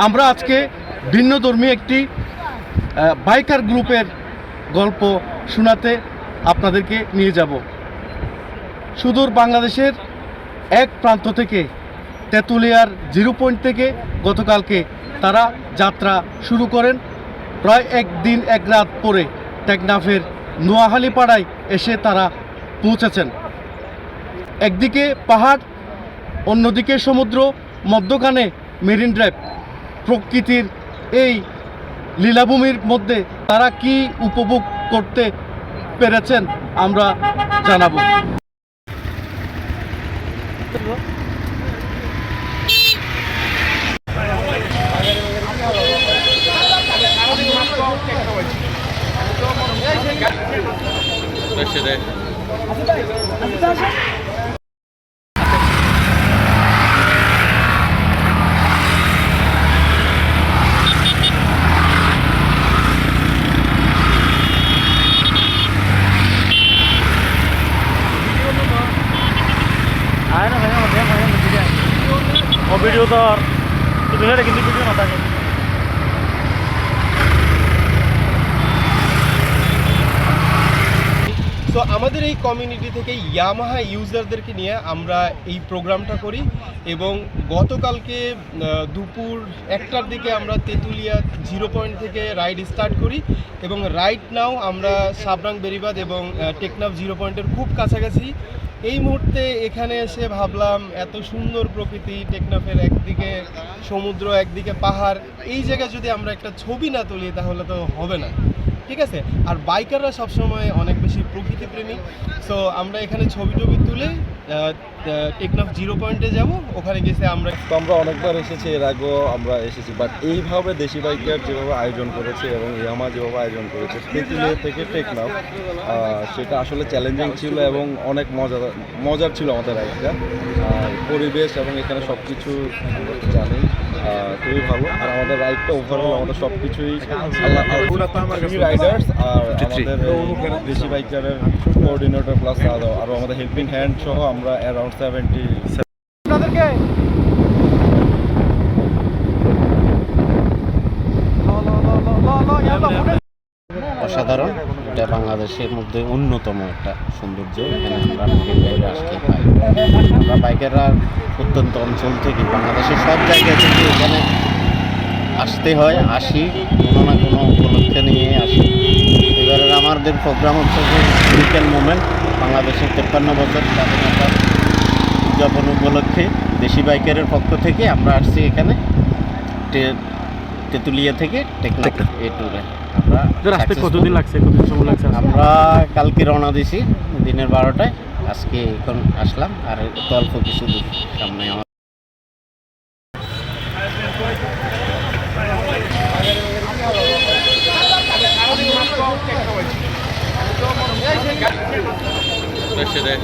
আমরা আজকে ভিন্নধর্মী একটি বাইকার গ্রুপের গল্প শোনাতে আপনাদেরকে নিয়ে যাব। সুদূর বাংলাদেশের এক প্রান্ত থেকে, তেঁতুলিয়ার 0 পয়েন্ট থেকে গতকালকে তারা যাত্রা শুরু করেন। প্রায় একদিন এক রাত পরে টেকনাফের নোয়াখালী পাড়ায় এসে তারা পৌঁছেছেন। একদিকে পাহাড়, অন্যদিকে সমুদ্র, মধ্যখানে মেরিন ড্রাইভ। প্রকৃতির এই লীলাভূমির মধ্যে তারা কি উপভোগ করতে পেরেছেন আমরা জানাবো। ভিডিও তো আর কিন্তু ভিডিও না থাকে। তো আমাদের এই কমিউনিটি থেকে ইয়ামাহা ইউজারদেরকে নিয়ে আমরা এই প্রোগ্রামটা করি এবং গতকালকে দুপুর 1টার দিকে আমরা তেঁতুলিয়া 0 পয়েন্ট থেকে রাইড স্টার্ট করি এবং রাইট নাও আমরা সাবরাং বেরিবাদ এবং টেকনাফ 0 পয়েন্টের খুব কাছাকাছি। এই মুহূর্তে এখানে এসে ভাবলাম এত সুন্দর প্রকৃতি, টেকনাফের একদিকে সমুদ্র একদিকে পাহাড়, এই জায়গায় যদি আমরা একটা ছবি না তুলি তাহলে তো হবে না, ঠিক আছে। আর বাইকাররা সবসময় অনেক বেশি প্রকৃতিপ্রেমী। সো আমরা এখানে ছবি তুলে টেকনাফ 0 পয়েন্টে যাব। ওখানে গেছে আমরা অনেকবার এসেছি, এর আগেও আমরা এসেছি, বাট এইভাবে দেশি বাইকার যেভাবে আয়োজন করেছে এবং ইয়ামাহা যেভাবে আয়োজন করেছে তেঁতুলিয়া থেকে টেকনাফ, সেটা আসলে চ্যালেঞ্জিং ছিল এবং অনেক মজার ছিল আমাদের রাইডটা। পরিবেশ এবং এখানে সব কিছু জানি খুবই ভালো। আর আমাদের রাইডটা ওভারঅল আমাদের সব কিছুই রাইডার্স আর আমাদের দেশি বাইকারের কোঅর্ডিনেটর প্লাস আরও আমাদের হেল্পিং হ্যান্ড সহ আমরা অ্যারাউন্ড 70 অসাধারণ। এটা বাংলাদেশের মধ্যে অন্যতম একটা সৌন্দর্য। এখানে আমরা বাইরে আসতে পাই। আমরা বাইকাররা প্রত্যন্ত অঞ্চল থেকে, বাংলাদেশের সব জায়গা থেকে এখানে আসতে হয়, আসি কোনো না কোনো উপলক্ষে নিয়ে আসি। এবারের আমাদের প্রোগ্রাম হচ্ছে যে হিস্টোরিক্যাল মোমেন্ট, বাংলাদেশের 53 বছর স্বাধীনতা উদযাপন উপলক্ষে দেশি বাইকারের পক্ষ থেকে আমরা আসছি এখানে তেঁতুলিয়া থেকে টেকনাফ এই ট্যুরে। কতদিন লাগছে, কতদিন সময় লাগছে? আমরা কালকে রওনা দিছি দিনের 12টায়, আজকে এখন আসলাম। আর অল্প কিছু দূর সামনে আমার সেটাই